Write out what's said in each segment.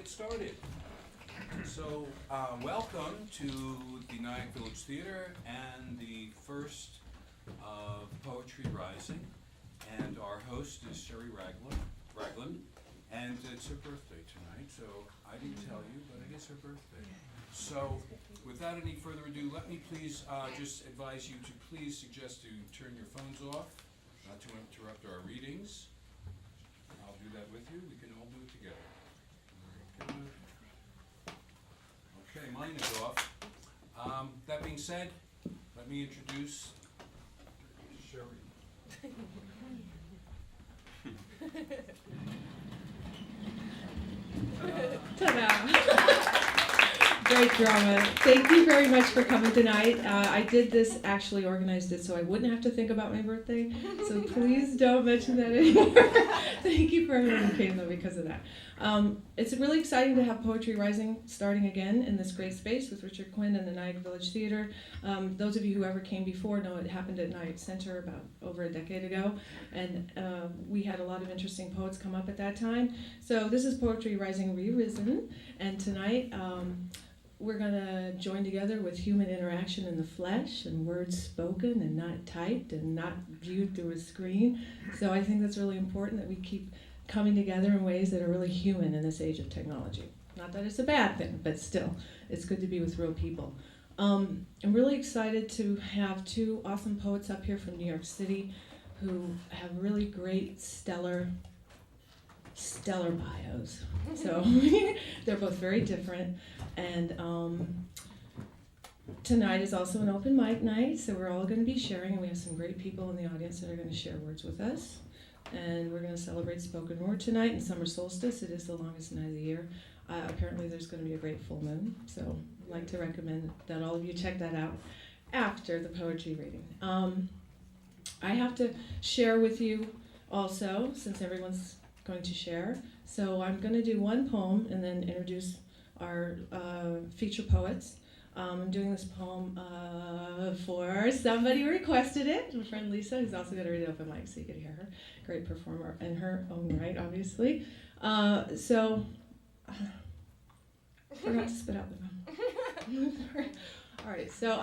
started. So, welcome to the Nyack Village Theater and the first of Poetry Rising. And our host is Sherry Ragland. And it's her birthday tonight, so I didn't tell you, but it is her birthday. So, without any further ado, let me please just advise you to please suggest to turn your phones off, not to interrupt our readings. I'll do that with you. We can all do it together. Okay, mine is off. That being said, let me introduce Sherry. Ta-da! Great drama. Thank you very much for coming tonight. I did this, actually organized it so I wouldn't have to think about my birthday. So please don't mention that anymore. Thank you for everyone who came though because of that. It's really exciting to have Poetry Rising starting again in this great space with Richard Quinn and the Nyack Village Theater. Those of you who ever came before know it happened at Nyack Center about over a decade ago. And we had a lot of interesting poets come up at that time. So this is Poetry Rising Re-Risen. And tonight, we're going to join together with human interaction in the flesh and words spoken and not typed and not viewed through a screen. So I think that's really important that we keep coming together in ways that are really human in this age of technology. Not that it's a bad thing, but still, it's good to be with real people. I'm really excited to have two awesome poets up here from New York City who have really great stellar bios. So they're both very different. And tonight is also an open mic night, so we're all going to be sharing, and we have some great people in the audience that are going to share words with us. And we're going to celebrate spoken word tonight and summer solstice. It is the longest night of the year. Apparently there's going to be a great full moon, so I'd like to recommend that all of you check that out after the poetry reading. I have to share with you also, since everyone's going to share. So I'm going to do one poem and then introduce our feature poets. I'm doing this poem for somebody who requested it, my friend Lisa, who's also going to read it open mic so you can hear her. Great performer in her own right, obviously. So, forgot to spit out the poem. All right, so,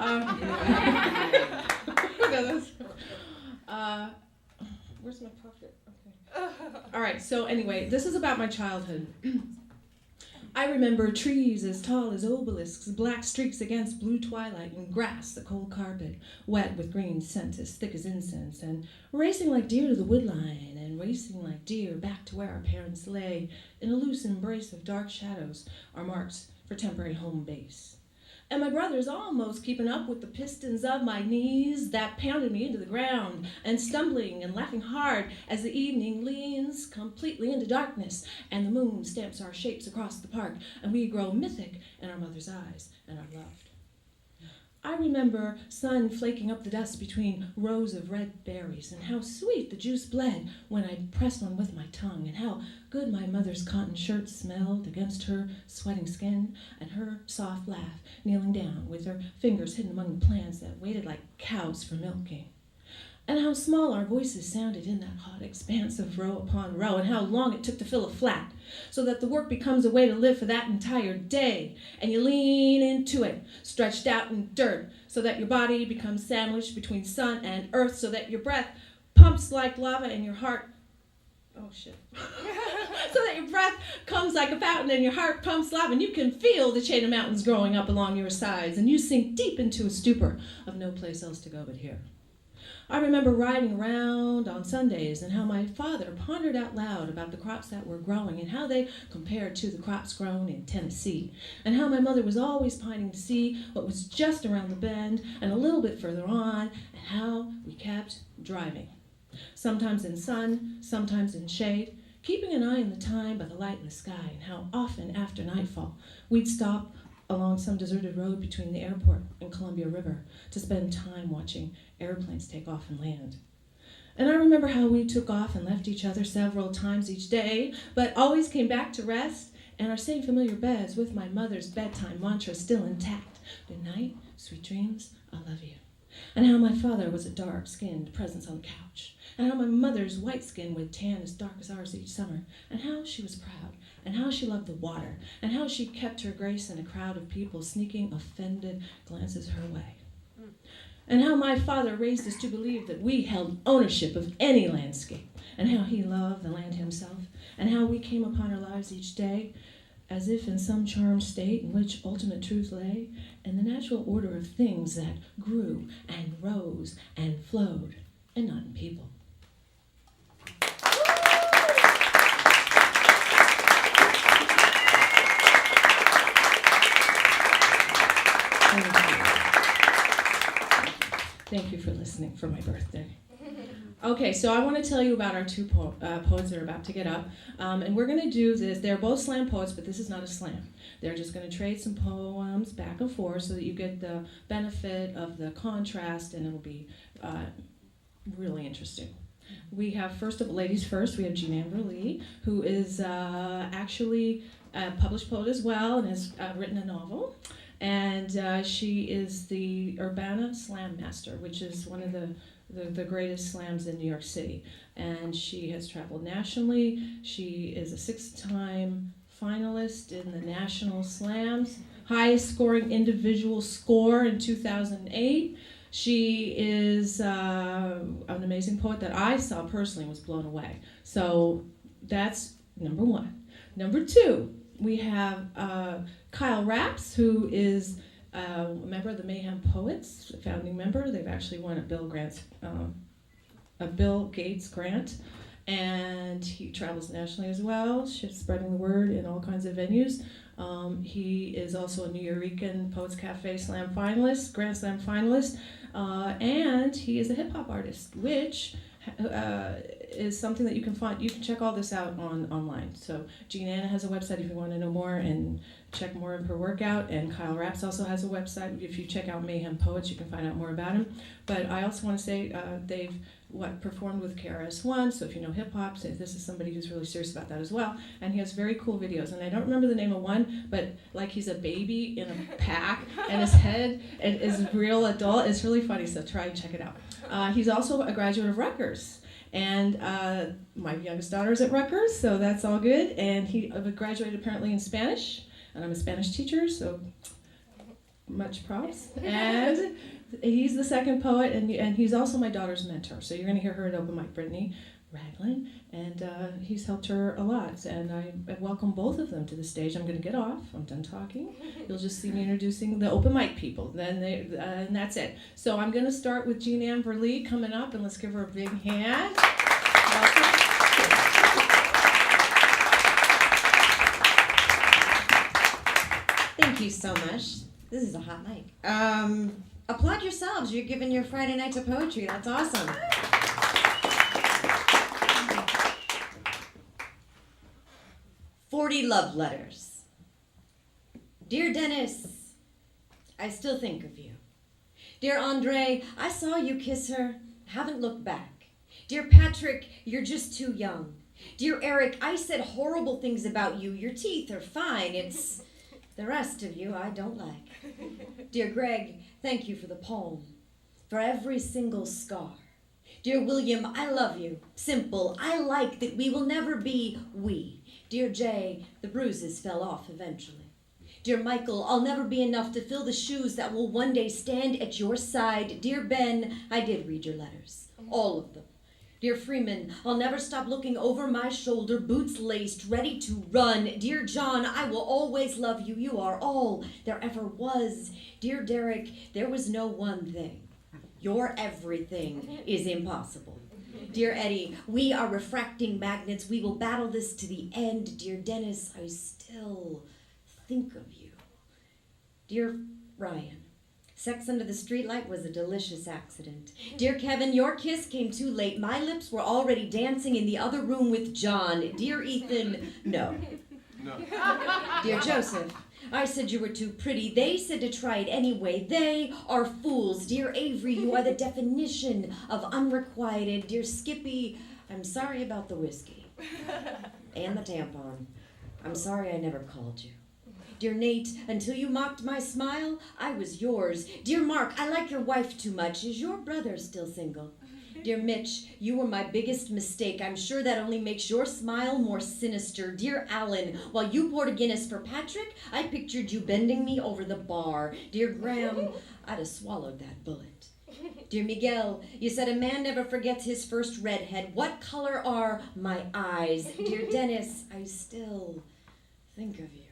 where's my pocket? Okay. All right, so anyway, this is about my childhood. I remember trees as tall as obelisks, black streaks against blue twilight, and grass, the cold carpet, wet with green scent as thick as incense, and racing like deer to the woodline, and racing like deer back to where our parents lay, in a loose embrace of dark shadows, our marks for temporary home base. And my brother's almost keeping up with the pistons of my knees that pounded me into the ground, and stumbling and laughing hard as the evening leans completely into darkness, and the moon stamps our shapes across the park, and we grow mythic in our mother's eyes and are loved. I remember sun flaking up the dust between rows of red berries, and how sweet the juice bled when I pressed one with my tongue, and how good my mother's cotton shirt smelled against her sweating skin, and her soft laugh, kneeling down with her fingers hidden among the plants that waited like cows for milking. And how small our voices sounded in that hot expanse of row upon row, and how long it took to fill a flat, so that the work becomes a way to live for that entire day, and you lean into it, stretched out in dirt, so that your body becomes sandwiched between sun and earth, so that your breath pumps like lava and your heart, so that your breath comes like a fountain and your heart pumps lava, and you can feel the chain of mountains growing up along your sides, and you sink deep into a stupor of no place else to go but here. I remember riding around on Sundays and how my father pondered out loud about the crops that were growing and how they compared to the crops grown in Tennessee, and how my mother was always pining to see what was just around the bend and a little bit further on, and how we kept driving. Sometimes in sun, sometimes in shade, keeping an eye on the time by the light in the sky, and how often after nightfall we'd stop along some deserted road between the airport and Columbia River to spend time watching airplanes take off and land. And I remember how we took off and left each other several times each day, but always came back to rest in our same familiar beds with my mother's bedtime mantra still intact. Good night, sweet dreams, I love you. And how my father was a dark-skinned presence on the couch, and how my mother's white skin would tan as dark as ours each summer, and how she was proud and how she loved the water, and how she kept her grace in a crowd of people sneaking offended glances her way. And how my father raised us to believe that we held ownership of any landscape, and how he loved the land himself, and how we came upon our lives each day as if in some charmed state in which ultimate truth lay, in the natural order of things that grew and rose and flowed, and not in people. Thank you for listening for my birthday. Okay, so I want to tell you about our two poets that are about to get up. And we're going to do this. They're both slam poets, but this is not a slam. They're just going to trade some poems back and forth so that you get the benefit of the contrast, and it'll be really interesting. We have, ladies first, we have Jean Ann Verlee, who is actually a published poet as well and has written a novel. And she is the Urbana Slam Master, which is one of the greatest slams in New York City. And she has traveled nationally. She is a 6-time finalist in the National Slams, highest scoring individual score in 2008. She is an amazing poet that I saw personally and was blown away. So that's number one. Number two, we have Kyle Rapps, who is a member of the Mayhem Poets, a founding member. They've actually won a Bill Gates grant, and he travels nationally as well, spreading the word in all kinds of venues. He is also a New Eurekan Poets Cafe Slam finalist, Grand Slam finalist, and he is a hip hop artist, which is something that you can find. You can check all this out online. So Jean Ann has a website if you want to know more and check more of her work out, and Kyle Rapps also has a website. If you check out Mayhem Poets, you can find out more about him. But I also want to say they've performed with KRS-One, so if you know hip-hop, so this is somebody who's really serious about that as well. And he has very cool videos, and I don't remember the name of one, but like he's a baby in a pack, and his head is a real adult. It's really funny, so try and check it out. He's also a graduate of Rutgers. And my youngest daughter is at Rutgers, so that's all good. And he graduated apparently in Spanish, and I'm a Spanish teacher, so much props. And he's the second poet, and he's also my daughter's mentor. So you're going to hear her at Open Mic, Brittany Ragland, and he's helped her a lot. And I welcome both of them to the stage. I'm going to get off. I'm done talking. You'll just see me introducing the Open Mic people. Then and that's it. So I'm going to start with Jean Ann Verlee coming up, and let's give her a big hand. Thank you so much. This is a hot mic. Applaud yourselves. You're giving your Friday night to poetry. That's awesome. 40 love letters. Dear Dennis, I still think of you. Dear Andre, I saw you kiss her. Haven't looked back. Dear Patrick, you're just too young. Dear Eric, I said horrible things about you. Your teeth are fine. It's the rest of you I don't like. Dear Greg, thank you for the poem, for every single scar. Dear William, I love you. Simple, I like that we will never be we. Dear Jay, the bruises fell off eventually. Dear Michael, I'll never be enough to fill the shoes that will one day stand at your side. Dear Ben, I did read your letters, all of them. Dear Freeman, I'll never stop looking over my shoulder, boots laced, ready to run. Dear John, I will always love you. You are all there ever was. Dear Derek, there was no one thing. Your everything is impossible. Dear Eddie, we are refracting magnets. We will battle this to the end. Dear Dennis, I still think of you. Dear Ryan, sex under the streetlight was a delicious accident. Dear Kevin, your kiss came too late. My lips were already dancing in the other room with John. Dear Ethan, no. Dear Joseph, I said you were too pretty. They said to try it anyway. They are fools. Dear Avery, you are the definition of unrequited. Dear Skippy, I'm sorry about the whiskey. And the tampon. I'm sorry I never called you. Dear Nate, until you mocked my smile, I was yours. Dear Mark, I like your wife too much. Is your brother still single? Dear Mitch, you were my biggest mistake. I'm sure that only makes your smile more sinister. Dear Alan, while you poured a Guinness for Patrick, I pictured you bending me over the bar. Dear Graham, I'd have swallowed that bullet. Dear Miguel, you said a man never forgets his first redhead. What color are my eyes? Dear Dennis, I still think of you.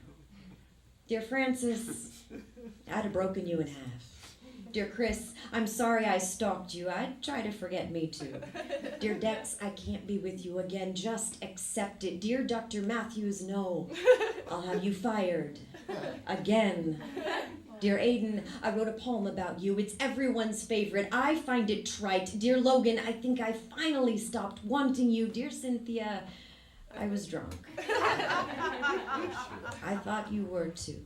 Dear Francis, I'd have broken you in half. Dear Chris, I'm sorry I stalked you. I'd try to forget me too. Dear Dex, I can't be with you again. Just accept it. Dear Dr. Matthews, no. I'll have you fired. Again. Dear Aiden, I wrote a poem about you. It's everyone's favorite. I find it trite. Dear Logan, I think I finally stopped wanting you. Dear Cynthia, I was drunk. I thought you were too.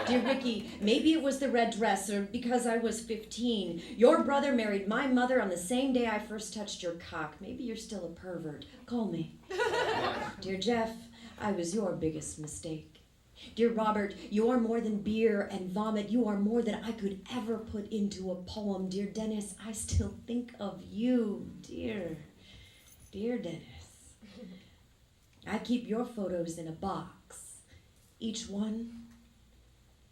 Dear Ricky, maybe it was the red dress or because I was 15. Your brother married my mother on the same day I first touched your cock. Maybe you're still a pervert. Call me. Dear Jeff, I was your biggest mistake. Dear Robert, you are more than beer and vomit. You are more than I could ever put into a poem. Dear Dennis, I still think of you. Dear Dennis. I keep your photos in a box, each one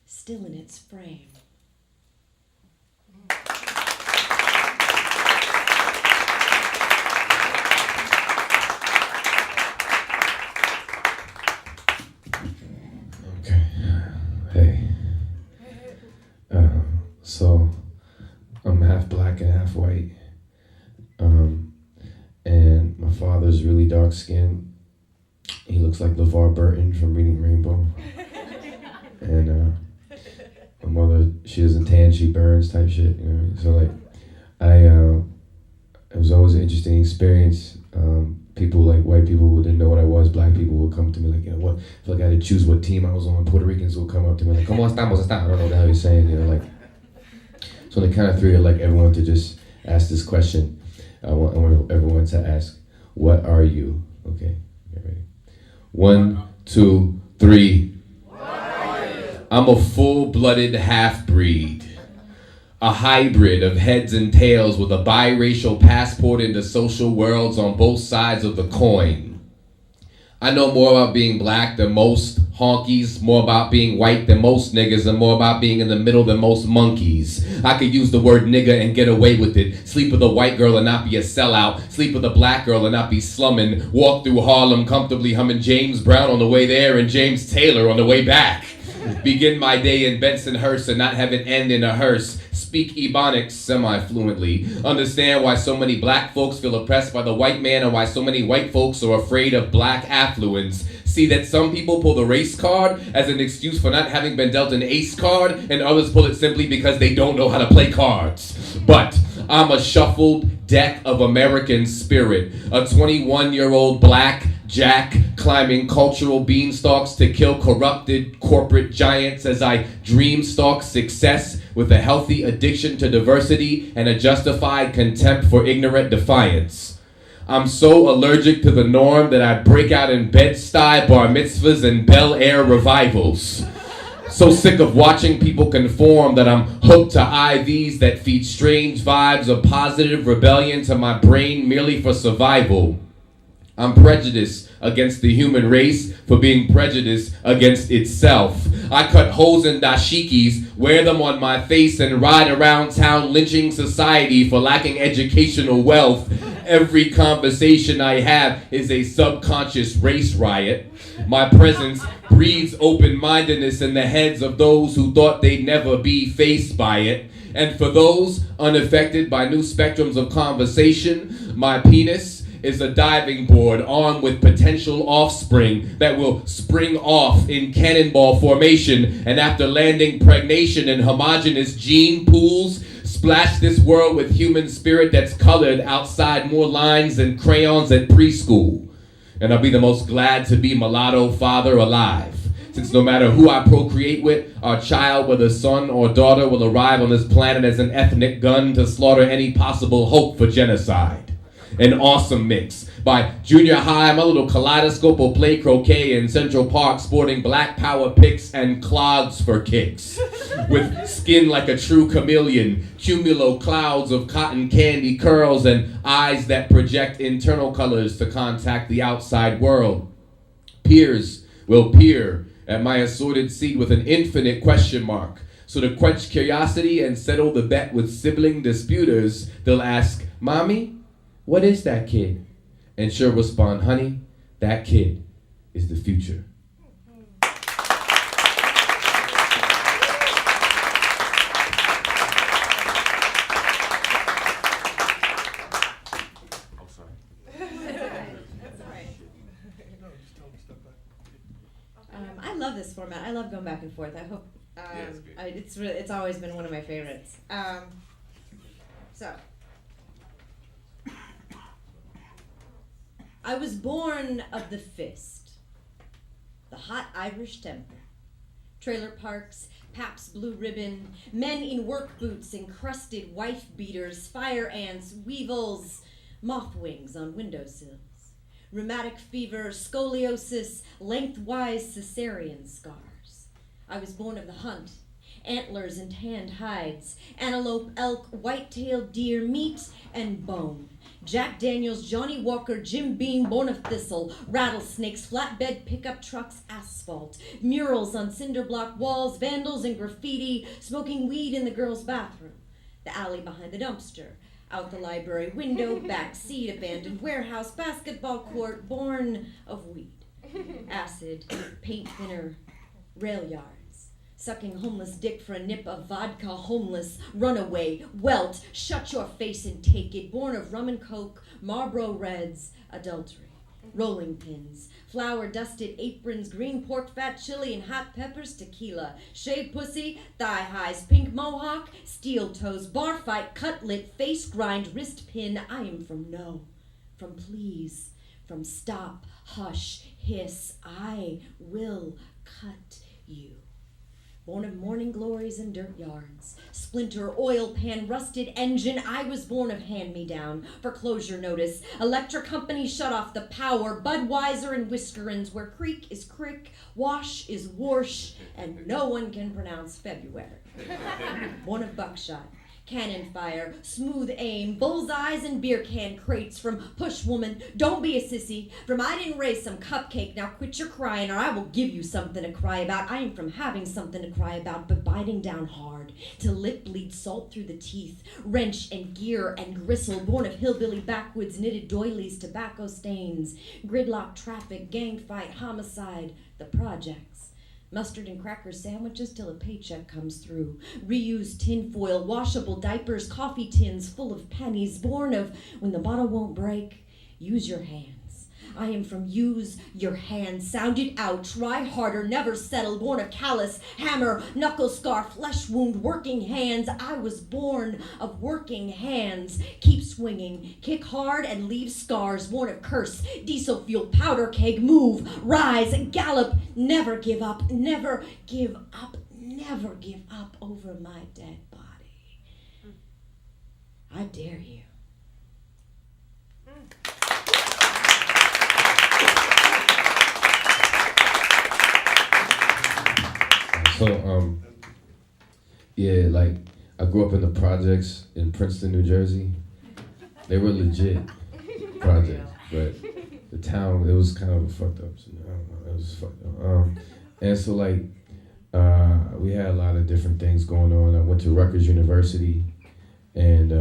still in its frame. Okay. Hey. So I'm half black and half white. And my father's really dark skinned. He looks like LeVar Burton from Reading Rainbow. And my mother, she doesn't tan, she burns type shit, you know. So like, it was always an interesting experience. People like white people who didn't know what I was, black people would come to me like, you know, what? I feel like I had to choose what team I was on. Puerto Ricans would come up to me like, "Cómo estamos?" I don't know what the hell you're saying, you know, like. So on the count of three, I'd like everyone to just ask this question. I want everyone to ask, what are you? Okay, get ready. 1, 2, 3. What are you? I'm a full-blooded half-breed. A hybrid of heads and tails with a biracial passport into social worlds on both sides of the coin. I know more about being black than most honkies, more about being white than most niggas, and more about being in the middle than most monkeys. I could use the word nigga and get away with it. Sleep with a white girl and not be a sellout. Sleep with a black girl and not be slumming. Walk through Harlem comfortably humming James Brown on the way there and James Taylor on the way back. Begin my day in Bensonhurst and not have it end in a hearse. Speak Ebonics semi-fluently. Understand why so many black folks feel oppressed by the white man and why so many white folks are afraid of black affluence. See that some people pull the race card as an excuse for not having been dealt an ace card, and others pull it simply because they don't know how to play cards. But I'm a shuffled deck of American spirit, a 21-year-old black Jack climbing cultural beanstalks to kill corrupted corporate giants as I dream stalk success with a healthy addiction to diversity and a justified contempt for ignorant defiance. I'm so allergic to the norm that I break out in Bed-Stuy bar mitzvahs and Bel Air revivals. So sick of watching people conform that I'm hooked to IVs that feed strange vibes of positive rebellion to my brain merely for survival. I'm prejudiced against the human race for being prejudiced against itself. I cut holes in dashikis, wear them on my face, and ride around town lynching society for lacking educational wealth. Every conversation I have is a subconscious race riot. My presence breeds open-mindedness in the heads of those who thought they'd never be faced by it. And for those unaffected by new spectrums of conversation, my penis is a diving board armed with potential offspring that will spring off in cannonball formation, and after landing pregnation in homogeneous gene pools, splash this world with human spirit that's colored outside more lines than crayons at preschool. And I'll be the most glad to be mulatto father alive, since no matter who I procreate with, our child, whether son or daughter, will arrive on this planet as an ethnic gun to slaughter any possible hope for genocide. An awesome mix. By junior high, my little kaleidoscope will play croquet in Central Park, sporting black power picks and clogs for kicks. With skin like a true chameleon, cumulo clouds of cotton candy curls, and eyes that project internal colors to contact the outside world. Peers will peer at my assorted seed with an infinite question mark. So to quench curiosity and settle the bet with sibling disputers, they'll ask, "Mommy, what is that kid?" And she'll respond, "Honey, that kid is the future." I love this format. I love going back and forth. I hope it's always been one of my favorites. So, I was born of the fist, the hot Irish temper, trailer parks, Pabst Blue Ribbon, men in work boots, encrusted wife beaters, fire ants, weevils, moth wings on windowsills. Rheumatic fever, scoliosis, lengthwise cesarean scars. I was born of the hunt, antlers and tanned hides, antelope, elk, white-tailed deer, meat and bone. Jack Daniels, Johnny Walker, Jim Beam, born of thistle, rattlesnakes, flatbed pickup trucks, asphalt, murals on cinder block walls, vandals and graffiti, smoking weed in the girls' bathroom, the alley behind the dumpster, out the library window, back seat, abandoned warehouse, basketball court, born of weed, acid, paint thinner, rail yards, sucking homeless dick for a nip of vodka, homeless, runaway, welt, shut your face and take it, born of rum and coke, Marlboro Reds, adultery, rolling pins, flour-dusted aprons, green pork fat chili and hot peppers, tequila, shaved pussy, thigh highs, pink mohawk, steel toes, bar fight, cutlet, face grind, wrist pin. I am from no, from please, from stop, hush, hiss. I will cut you. Born of morning glories and dirt yards, splinter, oil pan, rusted engine. I was born of hand-me-down, foreclosure notice, electric company shut off the power, Budweiser and Whiskerins, where creek is crick, wash is wash, and no one can pronounce February. Born of buckshot, cannon fire, smooth aim, bullseyes and beer can crates, from push woman, don't be a sissy, from I didn't raise some cupcake, now quit your crying or I will give you something to cry about. I am from having something to cry about, but biting down hard, till lip bleeds salt through the teeth, wrench and gear and gristle, born of hillbilly backwoods, knitted doilies, tobacco stains, gridlock traffic, gang fight, homicide, the projects. Mustard and cracker sandwiches till a paycheck comes through. Reused tinfoil, washable diapers, coffee tins full of pennies. Born of when the bottle won't break, use your hands. I am from use your hands. Sound it out, try harder, never settle. Born of callus, hammer, knuckle scar, flesh wound, working hands. I was born of working hands. Keep swinging, kick hard and leave scars. Born of curse, diesel fuel, powder keg, move, rise, gallop. Never give up, never give up, never give up over my dead body. I dare you. So, yeah, like, I grew up in the projects in Princeton, New Jersey. They were legit projects, but the town, it was kind of fucked up. So, I don't know, it was fucked up. And so, like, we had a lot of different things going on. I went to Rutgers University, and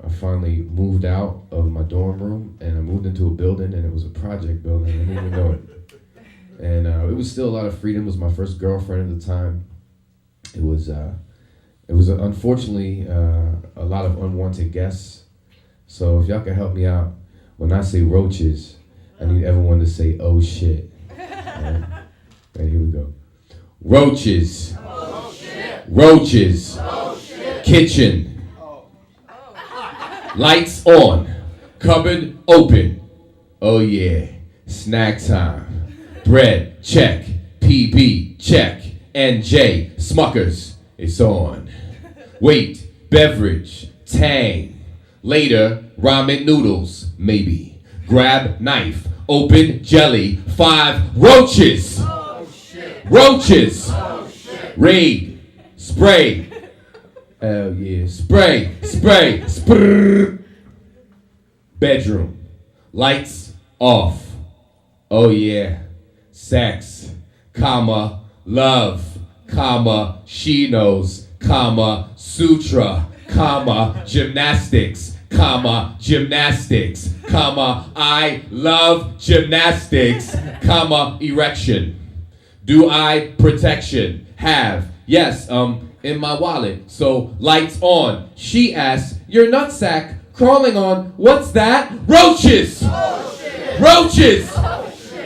I finally moved out of my dorm room, and I moved into a building, and it was a project building. I didn't even know it. And it was still a lot of freedom. It was my first girlfriend at the time. It was unfortunately a lot of unwanted guests. So if y'all can help me out, when I say roaches, I need everyone to say, "Oh shit." Right, here we go. Roaches. Oh, shit. Roaches. Oh, shit. Kitchen. Lights on. Cupboard open. Oh yeah. Snack time. Bread, check. PB, check. NJ, Smuckers, it's on. Wait, beverage, Tang. Later, ramen noodles, maybe. Grab knife, open jelly, 5 roaches. Roaches. Raid. Spray. Hell yeah. Spray. Sprrr. Bedroom. Lights off. Oh yeah. Sex. Comma. Love. Comma. She knows. Comma. Sutra. Comma. Gymnastics. Comma. Gymnastics. Comma. I love gymnastics. Comma. Erection. Do I protection? Have. Yes, in my wallet. So, lights on. She asks, your nutsack crawling on, what's that? Roaches! Roaches!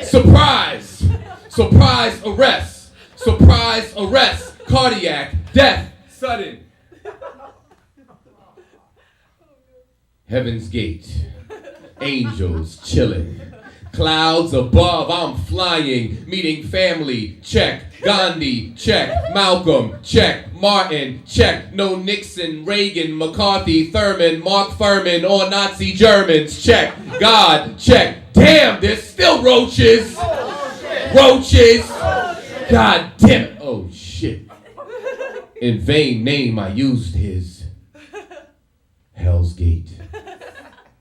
Surprise! Surprise arrest! Surprise arrest! Cardiac death! Sudden! Heaven's Gate. Angels chilling. Clouds above, I'm flying, meeting family, check. Gandhi, check. Malcolm, check. Martin, check. No Nixon, Reagan, McCarthy, Thurman, Mark Furman, or Nazi Germans, check. God, check. Damn, there's still roaches. Roaches. God damn it. Oh shit. In vain name I used his. Hell's Gate.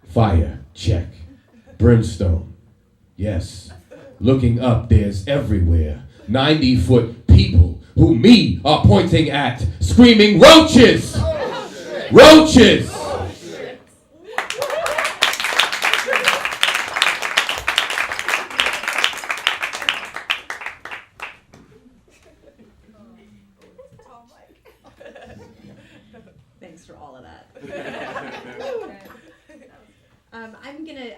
Fire, check. Brimstone. Yes, looking up, there's everywhere 90-foot people who me are pointing at, screaming, roaches! Roaches! Thanks for all of that.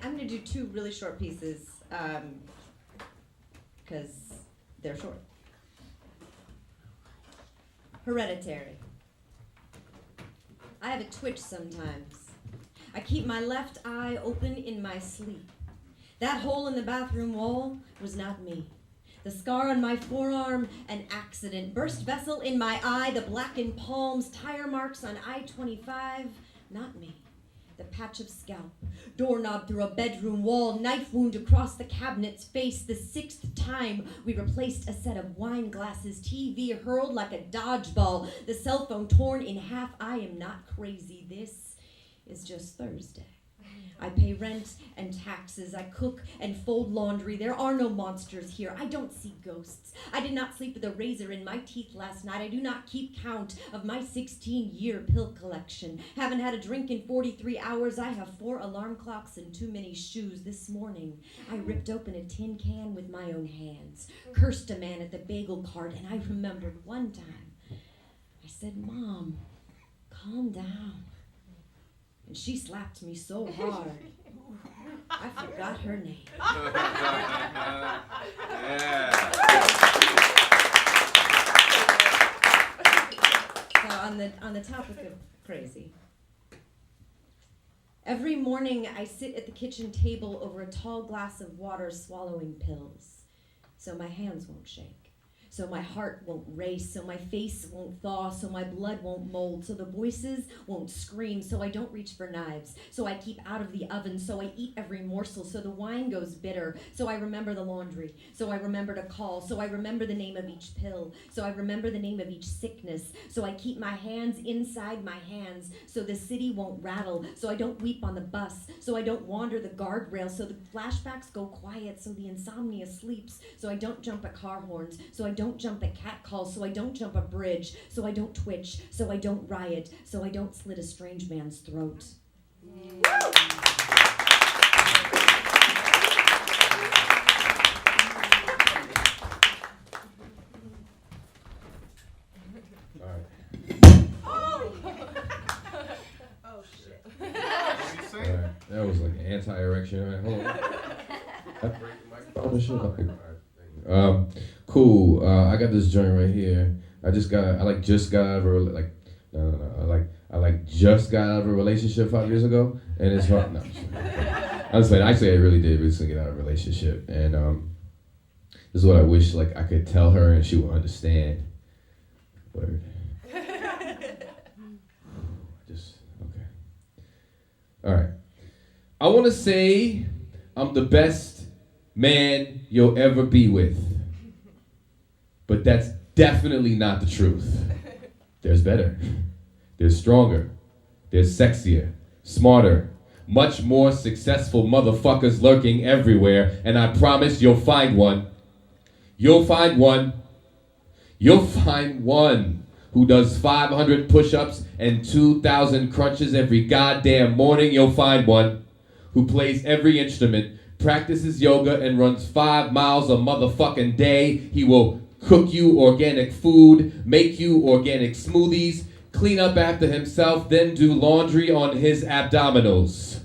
I'm gonna do 2 really short pieces, because they're short. Hereditary. I have a twitch sometimes. I keep my left eye open in my sleep. That hole in the bathroom wall was not me. The scar on my forearm, an accident. Burst vessel in my eye, the blackened palms, tire marks on I-25, not me. The patch of scalp, doorknob through a bedroom wall, knife wound across the cabinet's face. The 6th time we replaced a set of wine glasses, TV hurled like a dodgeball, the cell phone torn in half. I am not crazy. This is just Thursday. I pay rent and taxes. I cook and fold laundry. There are no monsters here. I don't see ghosts. I did not sleep with a razor in my teeth last night. I do not keep count of my 16-year pill collection. Haven't had a drink in 43 hours. I have 4 alarm clocks and too many shoes. This morning, I ripped open a tin can with my own hands, cursed a man at the bagel cart, and I remembered one time I said, "Mom, calm down." And she slapped me so hard, I forgot her name. So on the topic of crazy, every morning I sit at the kitchen table over a tall glass of water swallowing pills, so my hands won't shake. So my heart won't race, so my face won't thaw, so my blood won't mold, so the voices won't scream, so I don't reach for knives, so I keep out of the oven, so I eat every morsel, so the wine goes bitter, so I remember the laundry, so I remember to call, so I remember the name of each pill, so I remember the name of each sickness, so I keep my hands inside my hands, so the city won't rattle, so I don't weep on the bus, so I don't wander the guardrail, so the flashbacks go quiet, so the insomnia sleeps, so I don't jump at car horns, so I don't jump at cat calls, so I don't jump a bridge, so I don't twitch, so I don't riot, so I don't slit a strange man's throat. That was like anti-erection. Right, hold on. Cool. I got this joint right here. I just got out of a just got out of a relationship 5 years ago, and it's hard. No, actually, I really did recently get out of a relationship, and this is what I wish like I could tell her and she would understand. Word. Okay. All right. I want to say I'm the best man you'll ever be with. But that's definitely not the truth. There's better. There's stronger. There's sexier, smarter, much more successful motherfuckers lurking everywhere, and I promise you'll find one. You'll find one. You'll find one who does 500 push-ups and 2,000 crunches every goddamn morning. You'll find one who plays every instrument, practices yoga, and runs 5 miles a motherfucking day. He will cook you organic food, make you organic smoothies, clean up after himself, then do laundry on his abdominals.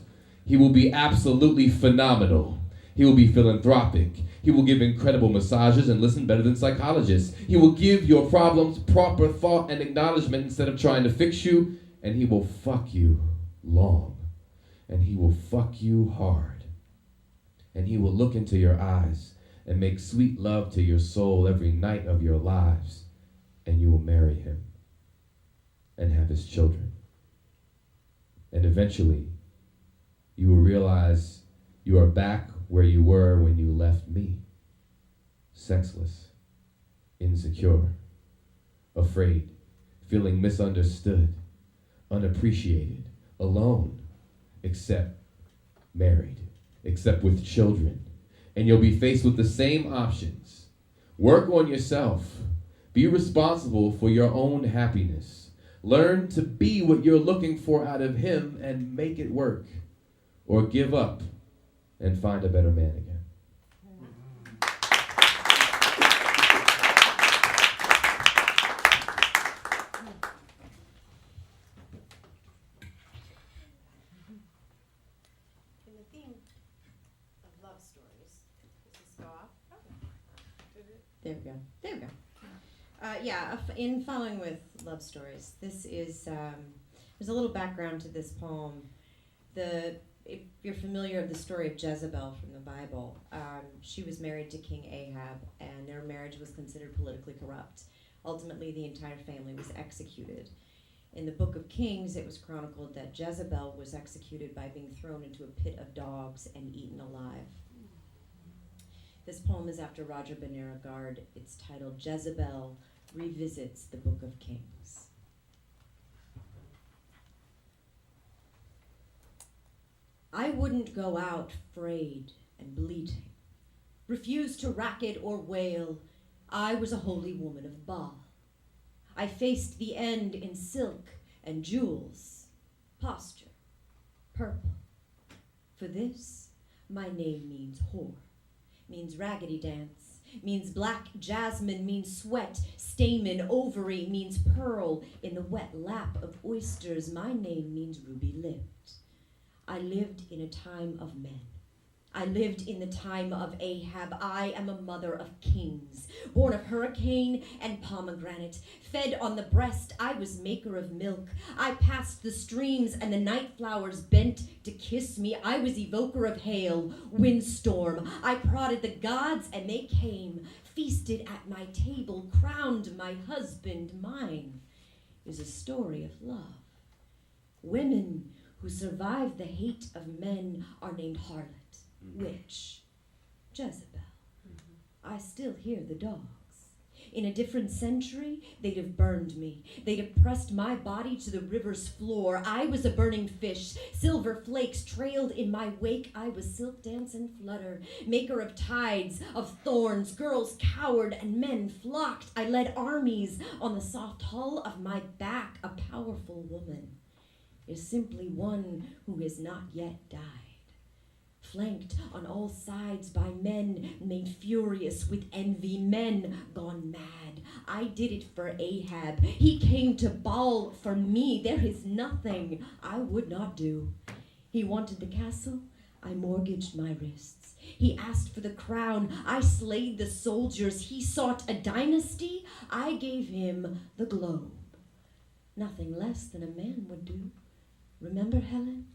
He will be absolutely phenomenal. He will be philanthropic. He will give incredible massages and listen better than psychologists. He will give your problems proper thought and acknowledgement instead of trying to fix you. And he will fuck you long. And he will fuck you hard. And he will look into your eyes and make sweet love to your soul every night of your lives. And you will marry him and have his children. And eventually, you will realize you are back where you were when you left me. Sexless, insecure, afraid, feeling misunderstood, unappreciated, alone, except married, except with children. And you'll be faced with the same options. Work on yourself. Be responsible for your own happiness. Learn to be what you're looking for out of him and make it work. Or give up and find a better man again. In the theme of love stories, does this go off? There we go. There we go. In following with love stories, this is there's a little background to this poem. If you're familiar with the story of Jezebel from the Bible, she was married to King Ahab, and their marriage was considered politically corrupt. Ultimately, the entire family was executed. In the book of Kings, it was chronicled that Jezebel was executed by being thrown into a pit of dogs and eaten alive. This poem is after Roger Banneragard. It's titled Jezebel Revisits the Book of Kings. I wouldn't go out frayed and bleating, refuse to racket or wail. I was a holy woman of Baal. I faced the end in silk and jewels, posture, purple. For this, my name means whore, means raggedy dance, means black jasmine, means sweat, stamen, ovary, means pearl in the wet lap of oysters. My name means ruby-lipped. I lived in a time of men. I lived in the time of Ahab. I am a mother of kings, born of hurricane and pomegranate. Fed on the breast, I was maker of milk. I passed the streams and the night flowers bent to kiss me. I was evoker of hail, windstorm. I prodded the gods and they came, feasted at my table, crowned my husband. Mine is a story of love. Women who survive the hate of men are named harlot, witch, Jezebel. I still hear the dogs. In a different century, they'd have burned me. They'd have pressed my body to the river's floor. I was a burning fish. Silver flakes trailed in my wake. I was silk dance and flutter, maker of tides, of thorns. Girls cowered and men flocked. I led armies on the soft hull of my back. A powerful woman is simply one who has not yet died, flanked on all sides by men made furious with envy, men gone mad. I did it for Ahab. He came to Baal for me. There is nothing I would not do. He wanted the castle. I mortgaged my wrists. He asked for the crown. I slayed the soldiers. He sought a dynasty. I gave him the globe. Nothing less than a man would do. Remember, Helen?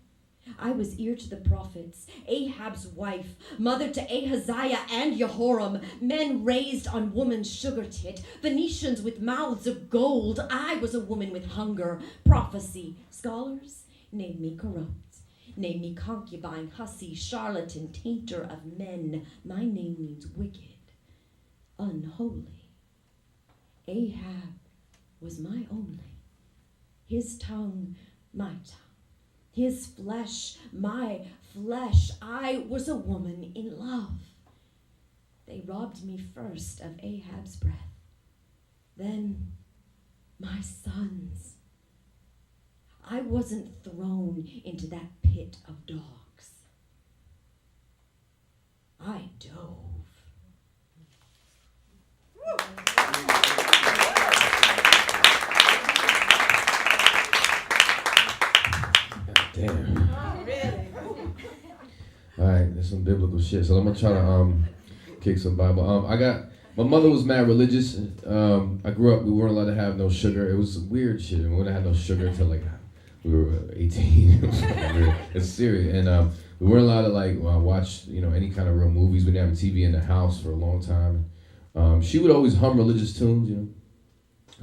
I was ear to the prophets, Ahab's wife, mother to Ahaziah and Jehoram, men raised on woman's sugar tit, Phoenicians with mouths of gold. I was a woman with hunger, prophecy. Scholars named me corrupt. Name me concubine, hussy, charlatan, tainter of men. My name means wicked, unholy. Ahab was my only. His tongue, my tongue. His flesh, my flesh. I was a woman in love. They robbed me first of Ahab's breath, then my sons. I wasn't thrown into that pit of dogs. I dove. Damn. All right, there's some biblical shit. So I'm gonna try to kick some Bible. My mother was mad religious. I grew up. We weren't allowed to have no sugar. It was weird shit. We wouldn't have no sugar until like we were 18. It's serious. And we weren't allowed to like watch any kind of real movies. We didn't have a TV in the house for a long time. She would always hum religious tunes,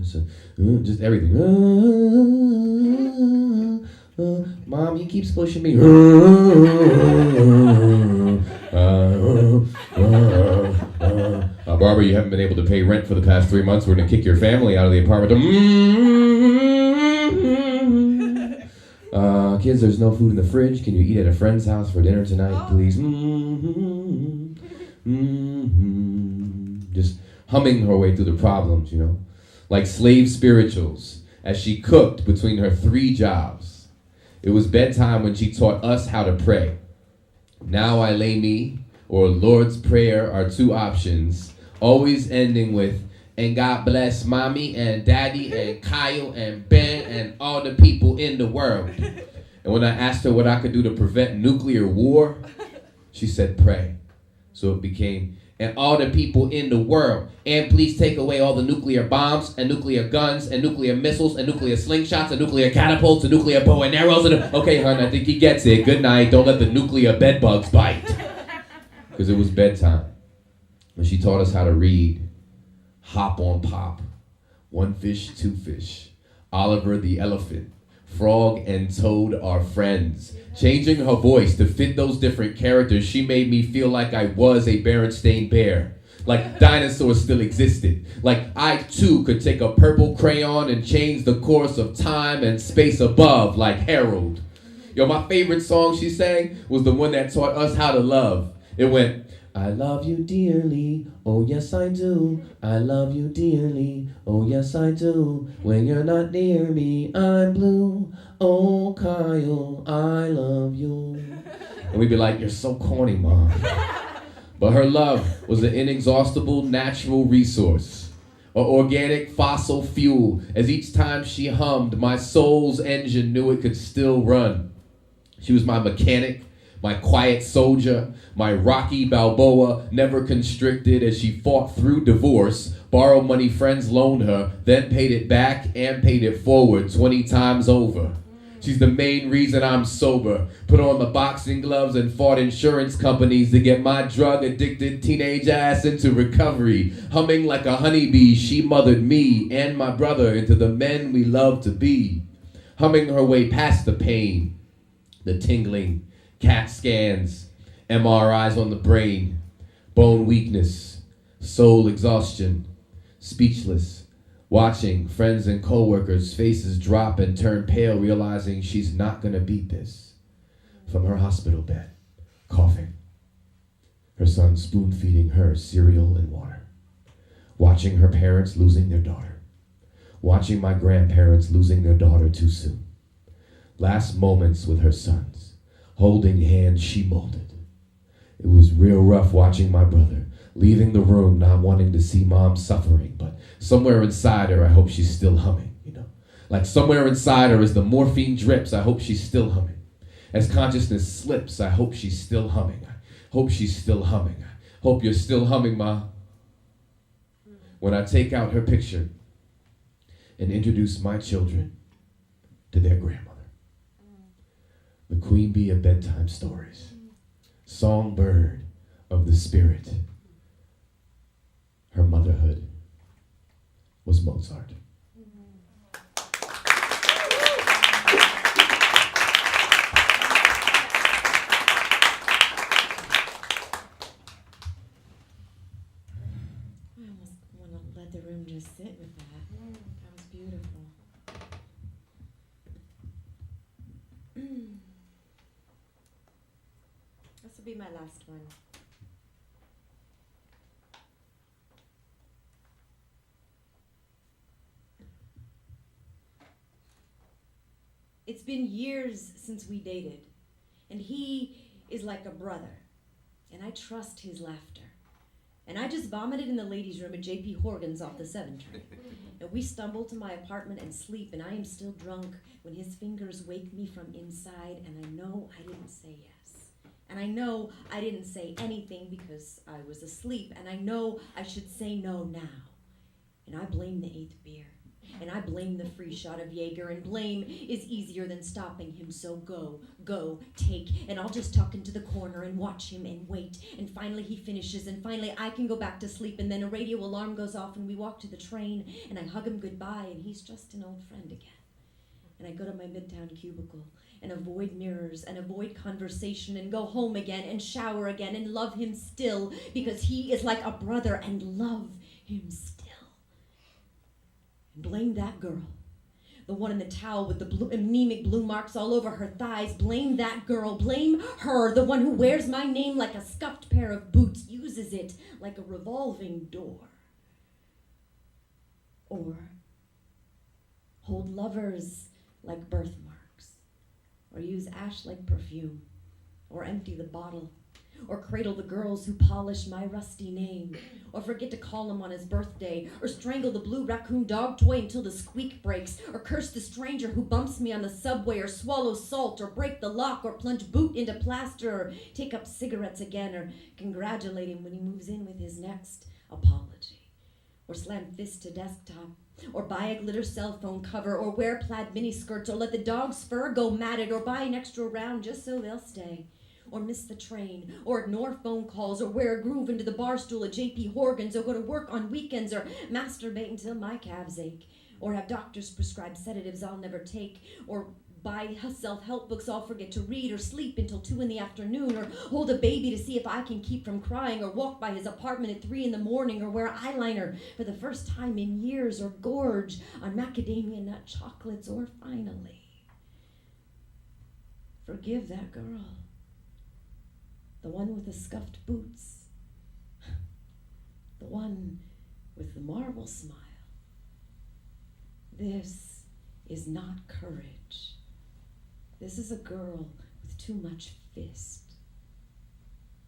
So, just everything. Mom, he keeps pushing me. Barbara, you haven't been able to pay rent for the past 3 months. We're going to kick your family out of the apartment. Kids, there's no food in the fridge. Can you eat at a friend's house for dinner tonight, please? Just humming her way through the problems, Like slave spirituals, as she cooked between her 3 jobs. It was bedtime when she taught us how to pray. Now I lay me, or Lord's Prayer are 2 options, always ending with, and God bless mommy and daddy and Kyle and Ben and all the people in the world. And when I asked her what I could do to prevent nuclear war, she said pray. So it became, and all the people in the world, and please take away all the nuclear bombs and nuclear guns and nuclear missiles and nuclear slingshots and nuclear catapults and nuclear bow and arrows. Okay, hon, I think he gets it. Good night. Don't let the nuclear bed bugs bite. Because it was bedtime. And she taught us how to read. Hop on pop. 1 fish, 2 fish. Oliver the elephant. Frog and Toad are friends. Changing her voice to fit those different characters, she made me feel like I was a Berenstain Bear. Like dinosaurs still existed. Like I too could take a purple crayon and change the course of time and space above, like Harold. My favorite song she sang was the one that taught us how to love. It went, I love you dearly, oh yes I do. I love you dearly, oh yes I do. When you're not near me, I'm blue. Oh Kyle, I love you. And we'd be like, you're so corny, Mom. But her love was an inexhaustible natural resource, an organic fossil fuel. As each time she hummed, my soul's engine knew it could still run. She was my mechanic, my quiet soldier, my Rocky Balboa, never constricted as she fought through divorce, borrowed money friends loaned her, then paid it back and paid it forward 20 times over. She's the main reason I'm sober. Put on the boxing gloves and fought insurance companies to get my drug-addicted teenage ass into recovery. Humming like a honeybee, she mothered me and my brother into the men we love to be. Humming her way past the pain, the tingling, CAT scans, MRIs on the brain, bone weakness, soul exhaustion, speechless, watching friends and coworkers' faces drop and turn pale, realizing she's not gonna beat this. From her hospital bed, coughing, her son spoon-feeding her cereal and water, watching her parents losing their daughter, watching my grandparents losing their daughter too soon. Last moments with her sons, holding hands she molded. It was real rough watching my brother leaving the room, not wanting to see mom suffering, but somewhere inside her, I hope she's still humming, Like somewhere inside her as the morphine drips, I hope she's still humming. As consciousness slips, I hope she's still humming. I hope she's still humming. I hope you're still humming, Ma. When I take out her picture and introduce my children to their grandmother. The queen bee of bedtime stories. Songbird of the spirit. Her motherhood was Mozart. be my last one. It's been years since we dated, and he is like a brother, and I trust his laughter. And I just vomited in the ladies' room at J.P. Horgan's off the 7 train. And we stumble to my apartment and sleep, and I am still drunk when his fingers wake me from inside, and I know I didn't say yes. And I know I didn't say anything because I was asleep, and I know I should say no now. And I blame the 8th beer. And I blame the free shot of Jaeger, and blame is easier than stopping him, so go, take, and I'll just tuck into the corner and watch him and wait, and finally he finishes, and finally I can go back to sleep, and then a radio alarm goes off, and we walk to the train, and I hug him goodbye, and he's just an old friend again. And I go to my midtown cubicle, and avoid mirrors, and avoid conversation, and go home again, and shower again, and love him still, because he is like a brother, and love him still. Blame that girl, the one in the towel with the anemic blue marks all over her thighs. Blame that girl, blame her, the one who wears my name like a scuffed pair of boots, uses it like a revolving door. Or hold lovers like birthmarks, or use ash like perfume, or empty the bottle, or cradle the girls who polish my rusty name, or forget to call him on his birthday, or strangle the blue raccoon dog toy until the squeak breaks, or curse the stranger who bumps me on the subway, or swallow salt, or break the lock, or plunge boot into plaster, or take up cigarettes again, or congratulate him when he moves in with his next apology, or slam fist to desktop, or buy a glitter cell phone cover, or wear plaid miniskirts, or let the dog's fur go matted, or buy an extra round just so they'll stay, or miss the train, or ignore phone calls, or wear a groove into the bar stool at J.P. Horgan's, or go to work on weekends, or masturbate until my calves ache, or have doctors prescribe sedatives I'll never take, or buy self-help books I'll forget to read, or sleep until 2 p.m, or hold a baby to see if I can keep from crying, or walk by his apartment at 3 a.m, or wear eyeliner for the first time in years, or gorge on macadamia nut chocolates, or finally, forgive that girl. The one with the scuffed boots. The one with the marble smile. This is not courage. This is a girl with too much fist.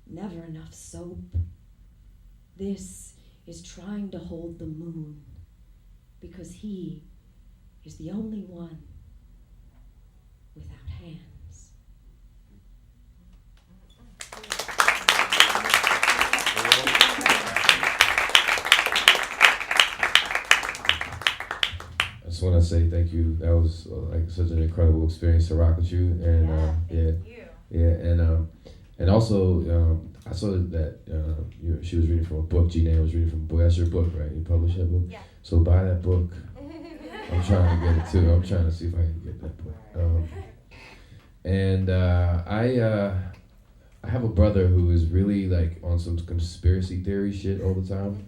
Never enough soap. This is trying to hold the moon because he is the only one without hands. I just want to say thank you. That was like such an incredible experience to rock with you, and and also I saw that she was reading from a book. Gina was reading from a book. That's your book, right? You published that book. Yeah. So buy that book. I'm trying to get it too. I'm trying to see if I can get that book. I have a brother who is really like on some conspiracy theory shit all the time.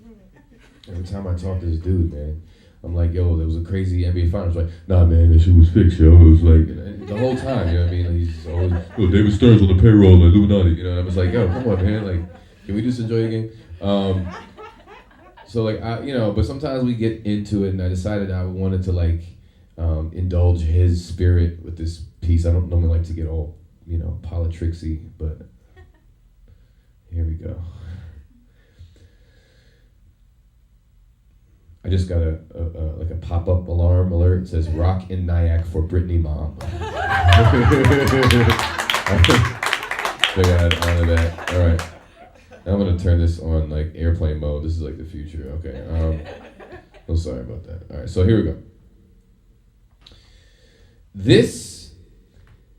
Every time I talk to this dude, man, I'm like, yo, there was a crazy NBA Finals. Like, nah, man, that shit was fixed, yo. It was like, the whole time, you know what I mean? Like, he's always, yo, David Stern's on the payroll, Illuminati, you know? And I was like, yo, come on, man. Like, can we just enjoy the game? So, like, but sometimes we get into it, and I decided I wanted to, like, indulge his spirit with this piece. I don't normally like to get all, politricksy, but here we go. I just got a pop-up alarm alert. It says rock in Nyack for Britney mom. So I gotta honor that. All right. Now I'm gonna turn this on like airplane mode. This is like the future. Okay. I'm sorry about that. All right. So here we go. This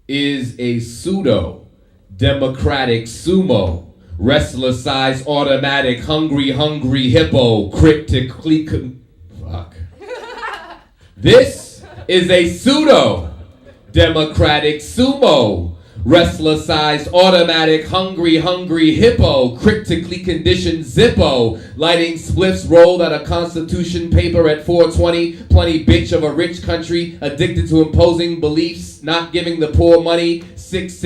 is a pseudo-democratic sumo. Wrestler-sized automatic, hungry hippo, cryptically. Fuck. This is a pseudo-democratic sumo. Wrestler-sized automatic hungry hippo, critically conditioned Zippo, lighting spliffs rolled out of Constitution paper at 420, plenty bitch of a rich country, addicted to imposing beliefs, not giving the poor money, six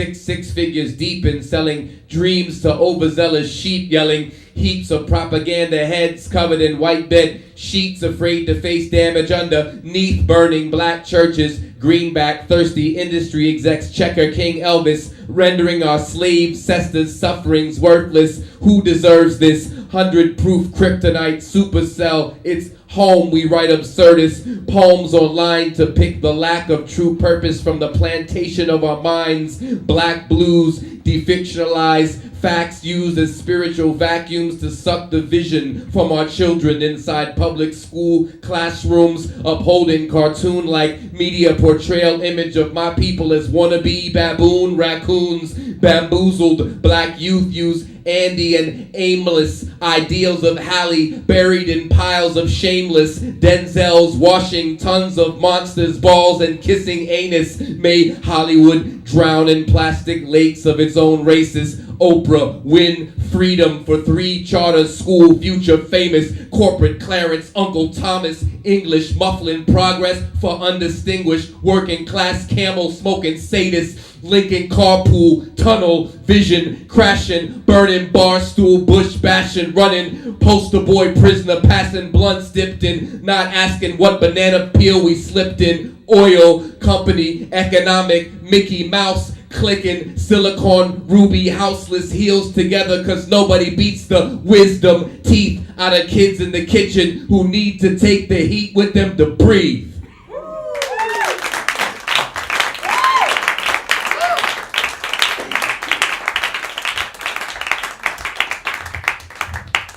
figures deep in selling dreams to overzealous sheep, yelling heaps of propaganda heads covered in white bed sheets, afraid to face damage underneath burning black churches, greenback thirsty industry execs, checker King Elvis, rendering our slave sisters' sufferings worthless. Who deserves this 100-proof kryptonite supercell? It's home we write absurdist poems online to pick the lack of true purpose from the plantation of our minds. Black blues, defictionalized facts used as spiritual vacuums to suck the vision from our children inside public school classrooms, upholding cartoon-like media portrayal image of my people as wannabe baboon raccoons. Bamboozled black youth use Andy and aimless ideals of Hallie buried in piles of shameless Denzels, washing tons of monsters' balls and kissing anus. May Hollywood drown in plastic lakes of its own races. Oprah win freedom for 3 charter school future famous corporate Clarence Uncle Thomas English muffling progress for undistinguished working class camel smoking sadists. Lincoln carpool tunnel vision crashing, burning bar stool bush bashing, running poster boy prisoner passing blunts dipped in, not asking what banana peel we slipped in. Oil company economic Mickey Mouse clicking silicone ruby houseless heels together, cause nobody beats the wisdom teeth out of kids in the kitchen who need to take the heat with them to breathe.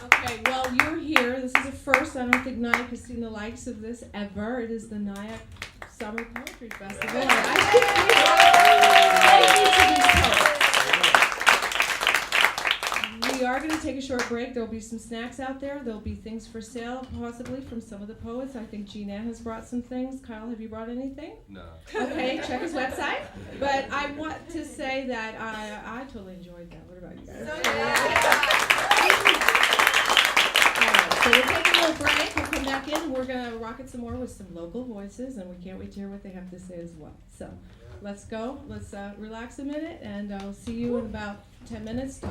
Okay, well, you're here. This is a first. I don't think Nyack has seen the likes of this ever. It is the Nyack Summer Poetry Festival. We are going to take a short break. There will be some snacks out there. There will be things for sale, possibly, from some of the poets. I think Gina has brought some things. Kyle, have you brought anything? No. Okay, check his website. But I want to say that I totally enjoyed that. What about you guys? All right, so we'll take a little break. We'll come back in. We're going to rock it some more with some local voices, and we can't wait to hear what they have to say as well. So let's go. Let's relax a minute, and I'll see you in about 10 minutes.